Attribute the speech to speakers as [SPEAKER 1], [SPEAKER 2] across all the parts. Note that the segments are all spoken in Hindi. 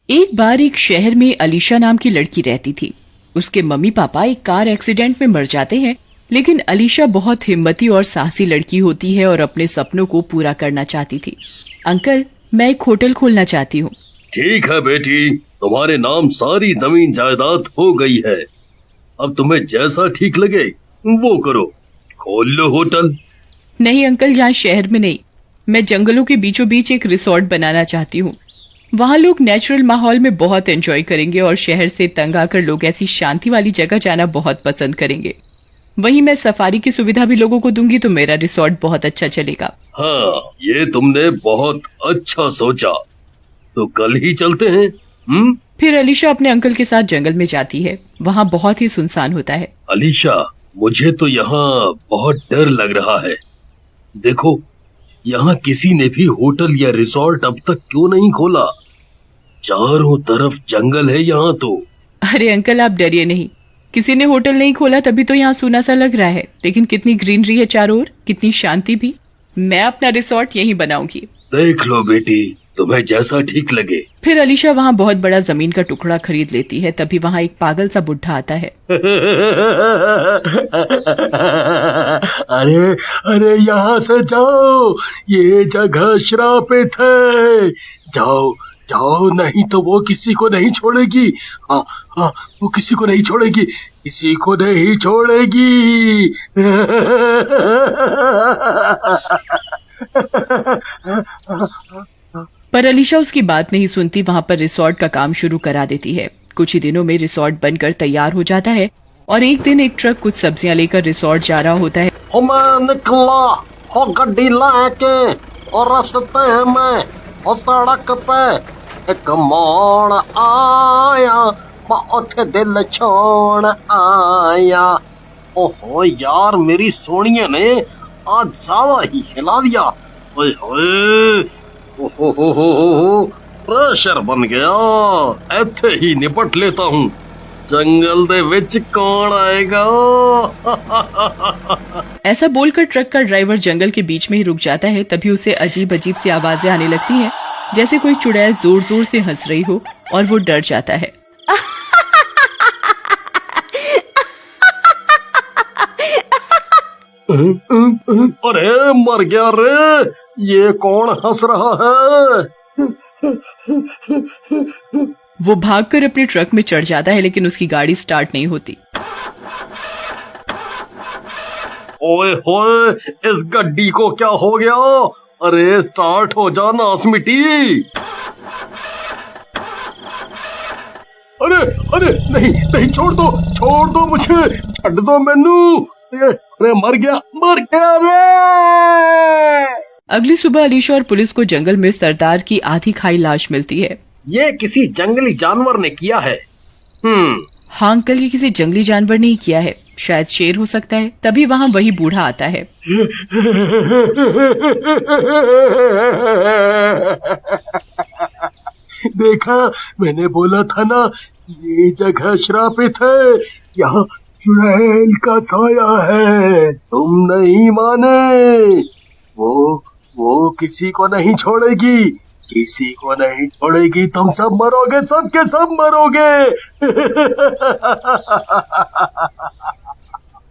[SPEAKER 1] एक बार एक शहर में अलीशा नाम की लड़की रहती थी। उसके मम्मी पापा एक कार एक्सीडेंट में मर जाते हैं, लेकिन अलीशा बहुत हिम्मती और साहसी लड़की होती है और अपने सपनों को पूरा करना चाहती थी। अंकल, मैं एक होटल खोलना चाहती हूँ।
[SPEAKER 2] ठीक है बेटी, तुम्हारे नाम सारी जमीन जायदाद हो गई है। अब तुम्हें जैसा ठीक लगे वो करो, खोल लो होटल।
[SPEAKER 1] नहीं अंकल, यहाँ शहर में नहीं, मैं जंगलों के बीचों बीच एक रिसोर्ट बनाना चाहती हूँ। वहाँ लोग नेचुरल माहौल में बहुत एंजॉय करेंगे और शहर से तंग आकर लोग ऐसी शांति वाली जगह जाना बहुत पसंद करेंगे। वहीं मैं सफारी की सुविधा भी लोगों को दूंगी तो मेरा रिसोर्ट बहुत अच्छा चलेगा।
[SPEAKER 2] हाँ, ये तुमने बहुत अच्छा सोचा। तो कल ही चलते हैं।
[SPEAKER 1] फिर अलीशा अपने अंकल के साथ जंगल में जाती है। वहाँ बहुत ही सुनसान होता है।
[SPEAKER 2] अलीशा, मुझे तो यहाँ बहुत डर लग रहा है। देखो, यहाँ किसी ने भी होटल या रिसोर्ट अब तक क्यों नहीं खोला? चारों तरफ जंगल है यहाँ तो।
[SPEAKER 1] अरे अंकल, आप डरिए नहीं, किसी ने होटल नहीं खोला तभी तो यहाँ सूना सा लग रहा है, लेकिन कितनी ग्रीनरी है चारों ओर, कितनी शांति भी। मैं अपना रिसोर्ट यहीं बनाऊंगी।
[SPEAKER 2] देख लो बेटी, तुम्हें जैसा ठीक लगे।
[SPEAKER 1] फिर अलीशा वहाँ बहुत बड़ा जमीन का टुकड़ा खरीद लेती है। तभी वहाँ एक पागल सा बुढ़ा आता है।
[SPEAKER 2] अरे अरे, यहाँ से जाओ, ये जगह श्रापित है। जाओ जाओ, नहीं तो वो किसी को नहीं छोड़ेगी। हाँ हाँ, वो किसी को नहीं छोड़ेगी, किसी को नहीं छोड़ेगी।
[SPEAKER 1] पर अलीशा उसकी बात नहीं सुनती, वहाँ पर रिसोर्ट का काम शुरू करा देती है। कुछ ही दिनों में रिसोर्ट बनकर तैयार हो जाता है और एक दिन एक ट्रक कुछ सब्जियां लेकर रिसोर्ट जा रहा होता है।
[SPEAKER 3] मैं निकला हो गड्डी लाके और रास्ते में और सड़क पे एक मोड़ आया, बहुत दिल छोड़ आया। ओहो यार, मेरी सोनिया ने आज ज्यादा ही हिला दिया। ओए होए, ओहो, प्रेशर बन गया। ऐथे ही निपट लेता हूँ, जंगल दे विच कौन आएगा।
[SPEAKER 1] ऐसा बोलकर ट्रक का ड्राइवर जंगल के बीच में ही रुक जाता है। तभी उसे अजीब अजीब सी आवाजें आने लगती हैं, जैसे कोई चुड़ैल जोर जोर से हंस रही हो, और वो डर जाता है।
[SPEAKER 2] अरे मर गया रे, ये कौन हंस रहा है?
[SPEAKER 1] वो भागकर अपने ट्रक में चढ़ जाता है, लेकिन उसकी गाड़ी स्टार्ट नहीं होती।
[SPEAKER 2] ओए होए, इस गड्डी को क्या हो गया? अरे स्टार्ट हो जा नासमिटी। अरे अरे, नहीं नहीं, छोड़ दो मुझे, छड़ दो मैनू। अरे मर गया रे।
[SPEAKER 1] अगली सुबह अलीशा और पुलिस को जंगल में सरदार की आधी खाई लाश मिलती है।
[SPEAKER 3] ये किसी जंगली जानवर ने किया है।
[SPEAKER 1] हाँ अंकल, ये किसी जंगली जानवर ने ही किया है, शायद शेर हो सकता है। तभी वहाँ वही बूढ़ा आता है।
[SPEAKER 2] देखा, मैंने बोला था ना, ये जगह श्रापित है, यहाँ चुड़ैल का साया है। तुम नहीं माने। वो किसी को नहीं छोड़ेगी, किसी को नहीं छोड़ेगी। तुम सब मरोगे, सब के सब मरोगे।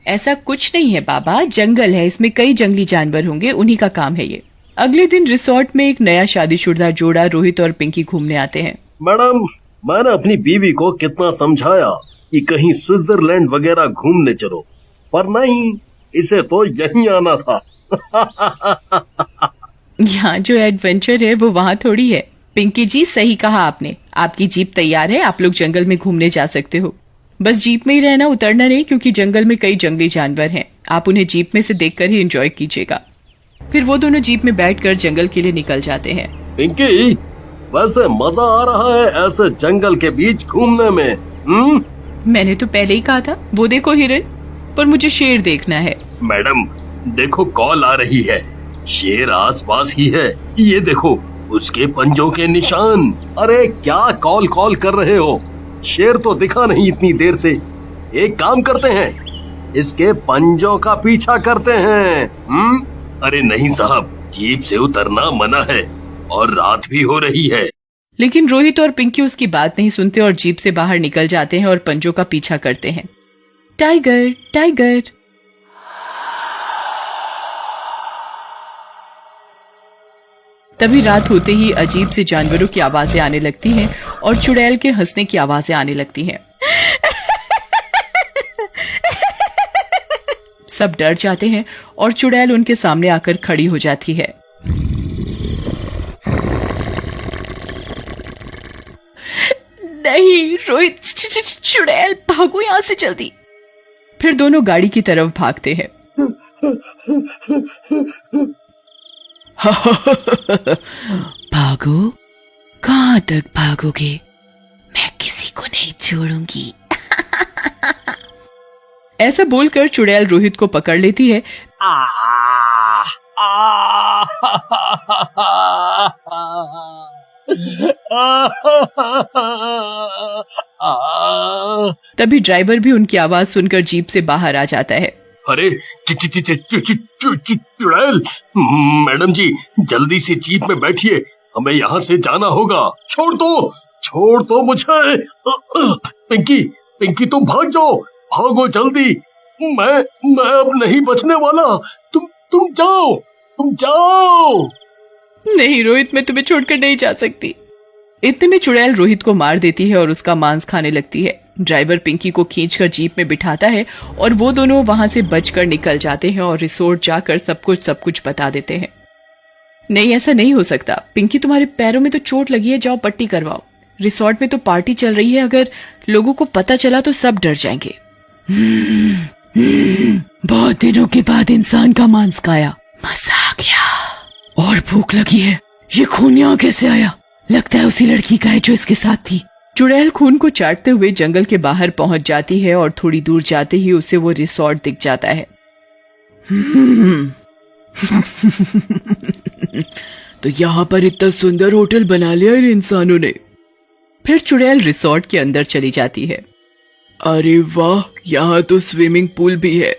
[SPEAKER 1] ऐसा कुछ नहीं है बाबा, जंगल है, इसमें कई जंगली जानवर होंगे, उन्हीं का काम है ये। अगले दिन रिसोर्ट में एक नया शादीशुदा जोड़ा रोहित और पिंकी घूमने आते हैं।
[SPEAKER 2] मैडम, मैंने अपनी बीवी को कितना समझाया कि कहीं स्विट्जरलैंड वगैरह घूमने चलो, पर नहीं, इसे तो यहीं आना था।
[SPEAKER 1] यहाँ जो एडवेंचर है वो वहाँ थोड़ी है। पिंकी जी, सही कहा आपने, आपकी जीप तैयार है, आप लोग जंगल में घूमने जा सकते हो। बस जीप में ही रहना, उतरना नहीं, क्योंकि जंगल में कई जंगली जानवर हैं। आप उन्हें जीप में से देखकर ही एंजॉय कीजिएगा। फिर वो दोनों जीप में बैठकर जंगल के लिए निकल जाते हैं।
[SPEAKER 2] पिंकी, वैसे मजा आ रहा है ऐसे जंगल के बीच घूमने में?
[SPEAKER 1] मैंने तो पहले ही कहा था, वो देखो हिरन, पर मुझे शेर देखना है।
[SPEAKER 2] मैडम देखो, कॉल आ रही है, शेर आसपास ही है, ये देखो उसके पंजों के निशान। अरे क्या कॉल कर रहे हो? शेर तो दिखा नहीं इतनी देर से। एक काम करते हैं, इसके पंजों का पीछा करते हैं। अरे नहीं साहब, जीप से उतरना मना है और रात भी हो रही है।
[SPEAKER 1] लेकिन रोहित और पिंकी उसकी बात नहीं सुनते और जीप से बाहर निकल जाते हैं और पंजों का पीछा करते हैं। Tiger tiger. तभी रात होते ही अजीब से जानवरों की आवाजें आने लगती हैं और चुड़ैल के हंसने की आवाजें आने लगती हैं। सब डर जाते हैं और चुड़ैल उनके सामने आकर खड़ी हो जाती है। नहीं रोहित, चुड़ैल भागो यहां से जल्दी। फिर दोनों गाड़ी की तरफ भागते हैं। भागो? कहां तक भागोगे? मैं किसी को नहीं छोड़ूंगी। ऐसा बोलकर चुड़ैल रोहित को पकड़ लेती है। तभी ड्राइवर भी उनकी आवाज सुनकर जीप से बाहर आ जाता है।
[SPEAKER 2] अरे चुड़ैल, मैडम जी जल्दी से जीप में बैठिए, हमें यहाँ से जाना होगा। छोड़ दो मुझे। पिंकी तुम भाग जाओ, भागो जल्दी। मैं अब नहीं बचने वाला। तुम जाओ।
[SPEAKER 1] नहीं रोहित, मैं तुम्हें छोड़कर नहीं जा सकती। इतने में चुड़ैल रोहित को मार देती है और उसका मांस खाने लगती है। ड्राइवर पिंकी को खींचकर जीप में बिठाता है और वो दोनों वहां से बचकर निकल जाते हैं और रिसोर्ट जाकर सब कुछ बता देते हैं। नहीं, ऐसा नहीं हो सकता। पिंकी, तुम्हारे पैरों में तो चोट लगी है, जाओ पट्टी करवाओ। रिसोर्ट में तो पार्टी चल रही है, अगर लोगों को पता चला तो सब डर जाएंगे। बहुत दिनों के बाद इंसान का मांस खाया, मजा आ गया। और भूख लगी है, ये खून यहाँ कैसे आया? लगता है उसी लड़की का है जो इसके साथ थी। चुड़ैल खून को चाटते हुए जंगल के बाहर पहुंच जाती है और थोड़ी दूर जाते ही उसे वो रिसोर्ट दिख जाता है। तो यहाँ पर इतना सुंदर होटल बना लिया इन इंसानों ने। फिर चुड़ैल रिसोर्ट के अंदर चली जाती है। अरे वाह, यहाँ तो स्विमिंग पूल भी है,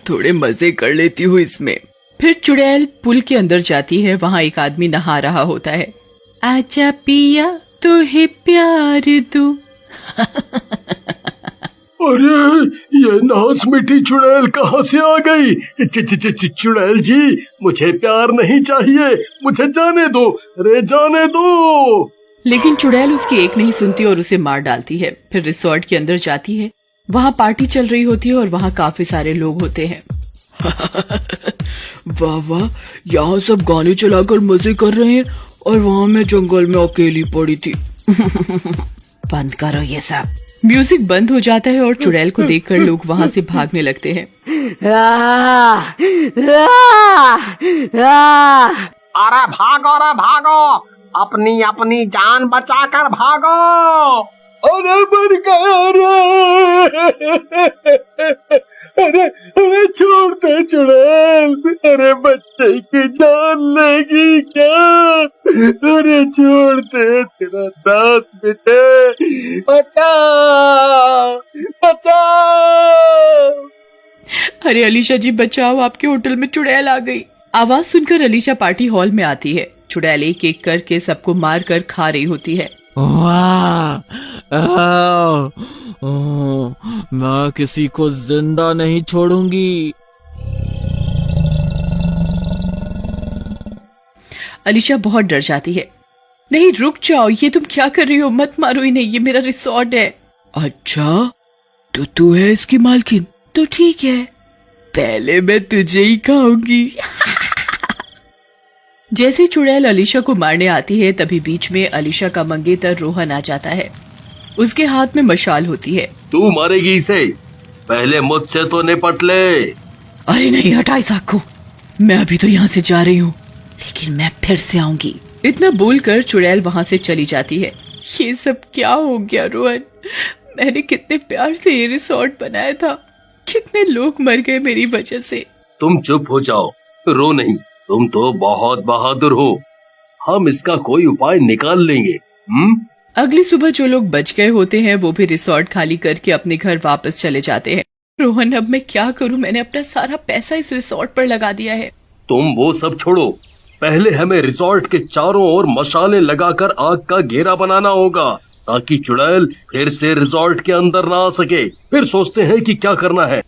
[SPEAKER 1] थोड़े मजे कर लेती हूँ इसमें। फिर चुड़ैल पुल के अंदर जाती है, वहाँ एक आदमी नहा रहा होता है। आजा पिया तो है प्यार तू।
[SPEAKER 2] अरे ये नास मिठी चुड़ैल कहाँ से आ गई? चुड़ैल जी, मुझे प्यार नहीं चाहिए, मुझे जाने दो। अरे जाने दो।
[SPEAKER 1] लेकिन चुड़ैल उसकी एक नहीं सुनती और उसे मार डालती है। फिर रिसोर्ट के अंदर जाती है, वहाँ पार्टी चल रही होती है और वहाँ काफी सारे लोग होते हैं। वाह वाह, यहाँ सब गाने चलाकर मजे कर रहे हैं और वहाँ मैं जंगल में अकेली पड़ी थी। बंद करो ये सब। म्यूजिक बंद हो जाता है और चुड़ैल को देखकर लोग वहाँ से भागने लगते हैं।
[SPEAKER 3] अरे भागो, अपनी जान बचाकर भागो।
[SPEAKER 2] अरे मर गया रे। अरे छोड़ दे चुड़ैल, अरे बच्चे की जान लेगी क्या? अरे छोड़ दे, तेरा दास बेटे, बचा।
[SPEAKER 1] अरे अलीशा जी बचाओ, आपके होटल में चुड़ैल आ गई। आवाज सुनकर अलीशा पार्टी हॉल में आती है। चुड़ैल एक एक करके सबको मार कर खा रही होती है।
[SPEAKER 4] मैं किसी को जिंदा नहीं छोड़ूंगी।
[SPEAKER 1] अलीशा बहुत डर जाती है। नहीं रुक जाओ, ये तुम क्या कर रही हो? मत मारो इन्हें, ये मेरा रिसोर्ट है। अच्छा, तो तू है इसकी मालकिन? तो ठीक है, पहले मैं तुझे ही खाऊंगी। जैसे चुड़ैल अलीशा को मारने आती है, तभी बीच में अलीशा का मंगेतर रोहन आ जाता है। उसके हाथ में मशाल होती है।
[SPEAKER 2] तू मारेगी इसे, पहले मुझसे तो निपट ले।
[SPEAKER 1] अरे नहीं, हटा इस आग को, मैं अभी तो यहाँ से जा रही हूँ, लेकिन मैं फिर से आऊंगी। इतना बोलकर चुड़ैल वहाँ से चली जाती है। ये सब क्या हो गया रोहन? मैंने कितने प्यार से ये रिसोर्ट बनाया था, कितने लोग मर गए मेरी वजह से।
[SPEAKER 2] तुम चुप हो जाओ, रो नहीं, तुम तो बहुत बहादुर हो, हम इसका कोई उपाय निकाल लेंगे।
[SPEAKER 1] अगली सुबह जो लोग बच गए होते हैं वो भी रिसोर्ट खाली करके अपने घर वापस चले जाते हैं। रोहन, अब मैं क्या करूं? मैंने अपना सारा पैसा इस रिसोर्ट पर लगा दिया है।
[SPEAKER 2] तुम वो सब छोड़ो, पहले हमें रिसोर्ट के चारों ओर मशाले लगाकर आग का घेरा बनाना होगा ताकि चुड़ैल फिर से रिसोर्ट के अंदर ना आ सके। फिर सोचते हैं कि क्या करना है।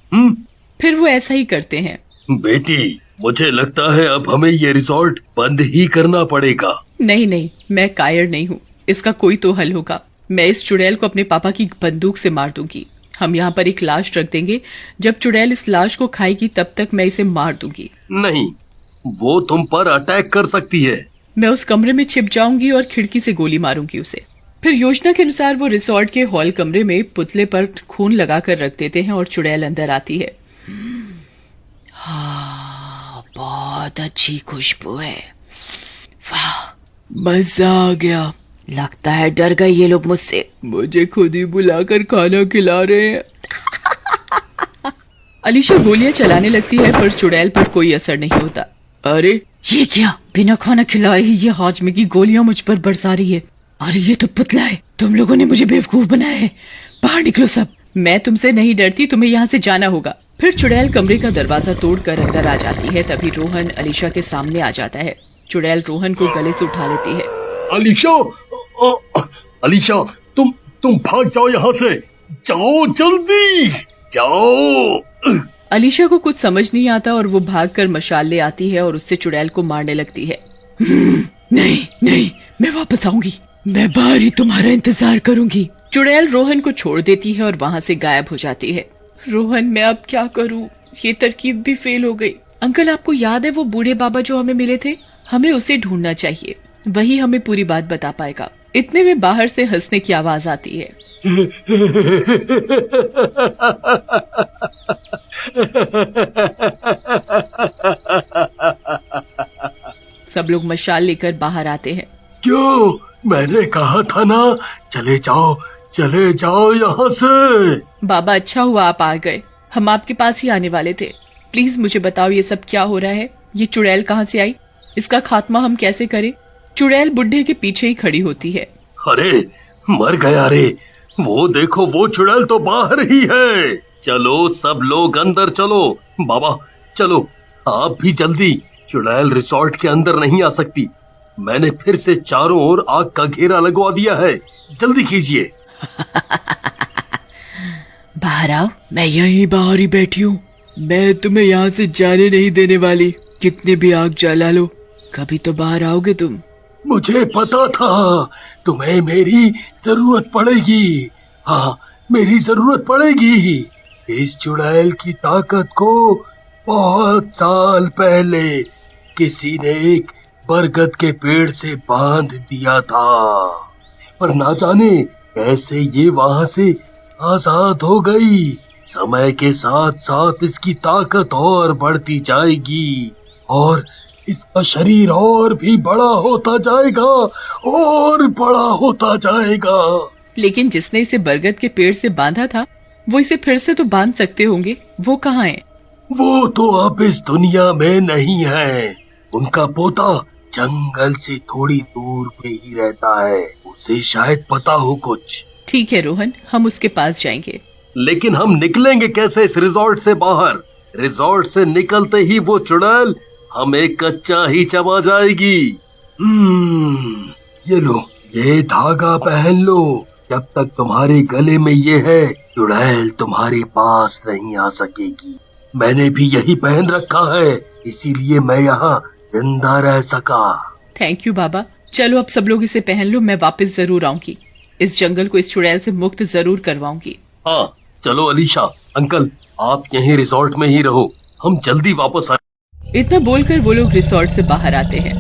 [SPEAKER 1] फिर वो ऐसा ही करते हैं।
[SPEAKER 2] बेटी, मुझे लगता है अब हमें ये रिसोर्ट बंद ही करना पड़ेगा।
[SPEAKER 1] नहीं नहीं, मैं कायर नहीं हूँ, इसका कोई तो हल होगा। मैं इस चुड़ैल को अपने पापा की बंदूक से मार दूंगी। हम यहाँ पर एक लाश रख देंगे, जब चुड़ैल इस लाश को खाएगी तब तक मैं इसे मार दूंगी।
[SPEAKER 2] नहीं, वो तुम पर अटैक कर सकती है।
[SPEAKER 1] मैं उस कमरे में छिप जाऊंगी और खिड़की से गोली मारूंगी उसे। फिर योजना के अनुसार वो रिसोर्ट के हॉल कमरे में पुतले पर खून लगाकर रख देते हैं और चुड़ैल अंदर आती है। हाँ, बहुत अच्छी खुशबू है। वाह, मजा आ गया। लगता है डर गए ये लोग मुझसे। मुझे खुद ही बुलाकर खाना खिला रहे हैं। अलीशा गोलियां चलाने लगती है पर चुड़ैल पर कोई असर नहीं होता। अरे ये क्या, बिना खाना खिलाए ही ये हाजमे की गोलियां मुझ पर बरसा रही है। अरे ये तो पुतला है, तुम लोगों ने मुझे बेवकूफ बनाया है। बाहर निकलो सब। मैं तुमसे नहीं डरती, तुम्हें यहाँ से जाना होगा। फिर चुड़ैल कमरे का दरवाजा तोड़कर अंदर आ जाती है। तभी रोहन अलीशा के सामने आ जाता है। चुड़ैल रोहन को गले से उठा लेती है।
[SPEAKER 2] अलीशा, अलीशा, तुम भाग जाओ यहाँ से। जाओ, जल्दी जाओ।
[SPEAKER 1] अलीशा को कुछ समझ नहीं आता और वो भागकर मशाल ले आती है और उससे चुड़ैल को मारने लगती है। नहीं नहीं, मैं वापस आऊंगी। मैं बाहर ही तुम्हारा इंतजार करूंगी। चुड़ैल रोहन को छोड़ देती है और वहाँ से गायब हो जाती है। रोहन, मैं अब क्या करूं? ये तरकीब भी फेल हो गई। अंकल, आपको याद है वो बूढ़े बाबा जो हमें मिले थे? हमें उसे ढूंढना चाहिए, वही हमें पूरी बात बता पाएगा। इतने में बाहर से हंसने की आवाज आती है। सब लोग मशाल लेकर बाहर आते हैं।
[SPEAKER 2] क्यों? मैंने कहा था ना, चले जाओ यहाँ से।
[SPEAKER 1] बाबा, अच्छा हुआ आप आ गए। हम आपके पास ही आने वाले थे। प्लीज मुझे बताओ ये सब क्या हो रहा है? ये चुड़ैल कहाँ से आई? इसका खात्मा हम कैसे करें? चुड़ैल बुढ़े के पीछे ही खड़ी होती है।
[SPEAKER 2] अरे मर गया रे, वो देखो, वो चुड़ैल तो बाहर ही है। चलो सब लोग अंदर चलो। बाबा चलो, आप भी जल्दी। चुड़ैल रिसोर्ट के अंदर नहीं आ सकती। मैंने फिर से चारों ओर आग का घेरा लगवा दिया है, जल्दी कीजिए।
[SPEAKER 1] बाहर आओ। मैं यहीं बाहर ही बैठी हूँ। मैं तुम्हें यहाँ से जाने नहीं देने वाली। कितने भी आग जला लो, कभी तो बाहर आओगे तुम।
[SPEAKER 2] मुझे पता था तुम्हें मेरी जरूरत पड़ेगी। हाँ, मेरी जरूरत पड़ेगी। इस चुड़ैल की ताकत को बहुत साल पहले किसी ने एक बरगद के पेड़ से बांध दिया था, पर ना जाने कैसे ये वहां से आजाद हो गई। समय के साथ साथ इसकी ताकत और बढ़ती जाएगी और इसका शरीर और भी बड़ा होता जाएगा और बड़ा होता जाएगा।
[SPEAKER 1] लेकिन जिसने इसे बरगद के पेड़ से बांधा था, वो इसे फिर से तो बांध सकते होंगे। वो कहाँ है?
[SPEAKER 2] वो तो अब इस दुनिया में नहीं है। उनका पोता जंगल से थोड़ी दूर पे ही रहता है। उसे शायद पता हो कुछ।
[SPEAKER 1] ठीक है रोहन, हम उसके पास जाएंगे।
[SPEAKER 2] लेकिन हम निकलेंगे कैसे इस रिसोर्ट से बाहर? रिसोर्ट से निकलते ही वो चुड़ैल हमें कच्चा ही चबा जाएगी। ये लो, ये धागा पहन लो। जब तक तुम्हारे गले में ये है, चुड़ैल तुम्हारे पास नहीं आ सकेगी। मैंने भी यही पहन रखा है, इसीलिए मैं यहाँ जिंदा रह सका।
[SPEAKER 1] थैंक यू बाबा। चलो अब सब लोग इसे पहन लो। मैं वापस जरूर आऊंगी। इस जंगल को इस चुड़ैल से मुक्त जरूर करवाऊंगी।
[SPEAKER 2] हाँ चलो अलीशा, अंकल आप यहीं रिसोर्ट में ही रहो, हम जल्दी वापस आए।
[SPEAKER 1] इतना बोलकर वो लोग रिसोर्ट से बाहर आते हैं।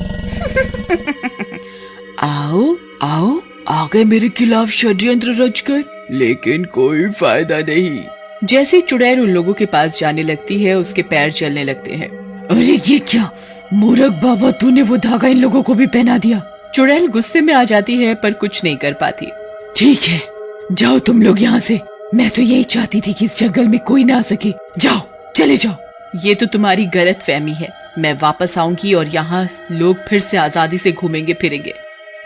[SPEAKER 1] आओ आओ, आ गए मेरे खिलाफ षड्यंत्र रचकर, लेकिन कोई फायदा नहीं। जैसे ही चुड़ैल उन लोगों के पास जाने लगती है, उसके पैर चलने लगते हैं। अरे ये क्या मूर्ख बाबा, तूने वो धागा इन लोगों को भी पहना दिया। चुड़ैल गुस्से में आ जाती है पर कुछ नहीं कर पाती। ठीक है, जाओ तुम लोग यहाँ से। मैं तो यही चाहती थी कि इस जंगल में कोई ना आ सके। जाओ, चले जाओ। ये तो तुम्हारी गलत फहमी है। मैं वापस आऊंगी और यहाँ लोग फिर से आजादी से घूमेंगे फिरेंगे।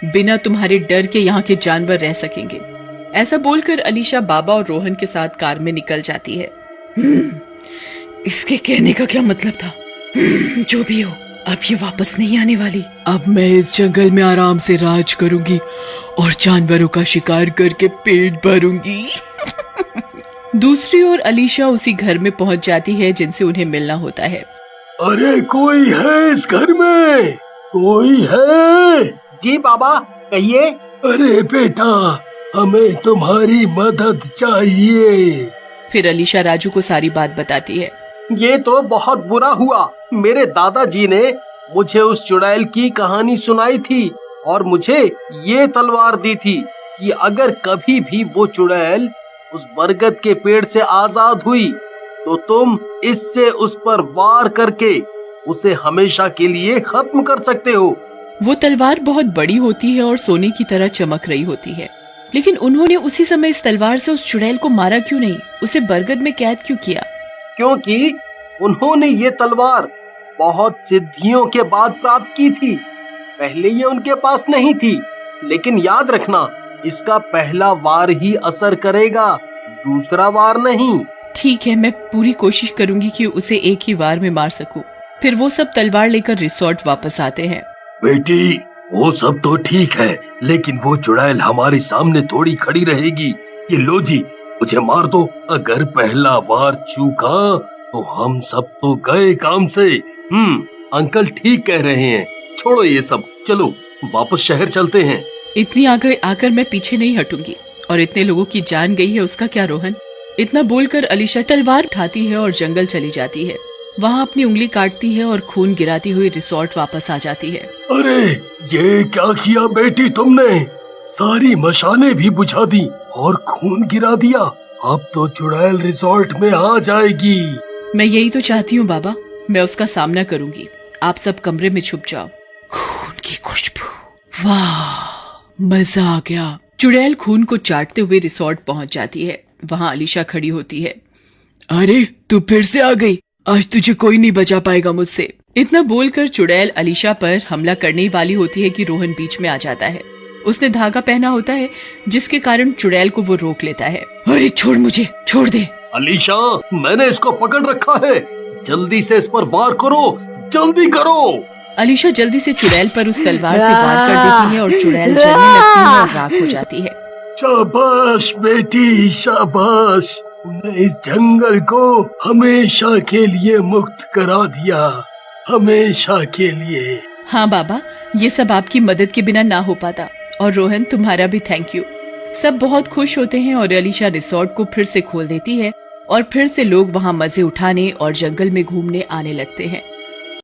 [SPEAKER 1] बिना तुम्हारे डर के यहाँ के जानवर रह सकेंगे। ऐसा बोलकर अलीशा बाबा और रोहन के साथ कार में निकल जाती है। इसके कहने का क्या मतलब था? जो भी हो, अब ये वापस नहीं आने वाली। अब मैं इस जंगल में आराम से राज करूंगी और जानवरों का शिकार करके पेट भरूंगी। दूसरी ओर अलीशा उसी घर में पहुंच जाती है जिनसे उन्हें मिलना होता है।
[SPEAKER 2] अरे कोई है इस घर में? कोई है?
[SPEAKER 3] जी बाबा, कहिए।
[SPEAKER 2] अरे बेटा, हमें तुम्हारी मदद चाहिए।
[SPEAKER 1] फिर अलीशा राजू को सारी बात बताती है।
[SPEAKER 3] ये तो बहुत बुरा हुआ। मेरे दादाजी ने मुझे उस चुड़ैल की कहानी सुनाई थी और मुझे ये तलवार दी थी कि अगर कभी भी वो चुड़ैल उस बरगद के पेड़ से आजाद हुई तो तुम इससे उस पर वार करके उसे हमेशा के लिए खत्म कर सकते हो।
[SPEAKER 1] वो तलवार बहुत बड़ी होती है और सोने की तरह चमक रही होती है, लेकिन उन्होंने उसी समय इस तलवार से उस चुड़ैल को मारा क्यों नहीं? उसे बरगद में कैद क्यों किया?
[SPEAKER 3] क्योंकि उन्होंने ये तलवार बहुत सिद्धियों के बाद प्राप्त की थी। पहले ये उनके पास नहीं थी, लेकिन याद रखना, इसका पहला वार ही असर करेगा, दूसरा वार नहीं।
[SPEAKER 1] ठीक है, मैं पूरी कोशिश करूंगी कि उसे एक ही वार में मार सकूं। फिर वो सब तलवार लेकर रिसोर्ट वापस आते हैं।
[SPEAKER 2] बेटी, वो सब तो ठीक है, लेकिन वो चुड़ैल हमारे सामने थोड़ी खड़ी रहेगी। ये लो जी, मुझे मार दो। अगर पहला वार चूका तो हम सब तो गए काम से।
[SPEAKER 3] अंकल ठीक कह रहे हैं। छोड़ो ये सब, चलो वापस शहर चलते हैं।
[SPEAKER 1] इतनी आगे आकर मैं पीछे नहीं हटूंगी, और इतने लोगों की जान गई है उसका क्या रोहन? इतना बोलकर अलीशा तलवार उठाती है और जंगल चली जाती है। वहाँ अपनी उंगली काटती है और खून गिराती हुई रिसोर्ट वापस आ जाती है।
[SPEAKER 2] अरे ये क्या किया बेटी तुमने? सारी मशालें भी बुझा दी और खून गिरा दिया। अब तो चुड़ैल रिसोर्ट में आ जाएगी।
[SPEAKER 1] मैं यही तो चाहती हूँ बाबा, मैं उसका सामना करूंगी। आप सब कमरे में छुप जाओ। खून की खुशबू, वाह, मजा आ गया। चुड़ैल खून को चाटते हुए रिसोर्ट पहुंच जाती है। वहाँ अलीशा खड़ी होती है। अरे तू फिर से आ गई, आज तुझे कोई नहीं बचा पाएगा मुझसे। इतना बोलकर चुड़ैल अलीशा पर हमला करने वाली होती है कि रोहन बीच में आ जाता है। उसने धागा पहना होता है जिसके कारण चुड़ैल को वो रोक लेता है। अरे छोड़ मुझे, छोड़ दे।
[SPEAKER 3] अलीशा, मैंने इसको पकड़ रखा है, जल्दी से इस पर वार करो, जल्दी करो।
[SPEAKER 1] अलीशा जल्दी से चुड़ैल पर उस तलवार से वार कर देती है और चुड़ैल जलने लगती है और राख हो जाती है।
[SPEAKER 2] शाबाश बेटी, शाबाश। तूने इस जंगल को हमेशा के लिए मुक्त करा दिया, हमेशा के लिए।
[SPEAKER 1] हाँ बाबा, ये सब आपकी मदद के बिना ना हो पाता। और रोहन, तुम्हारा भी थैंक यू। सब बहुत खुश होते हैं और अलीशा रिसोर्ट को फिर से खोल देती है और फिर से लोग वहाँ मजे उठाने और जंगल में घूमने आने लगते हैं।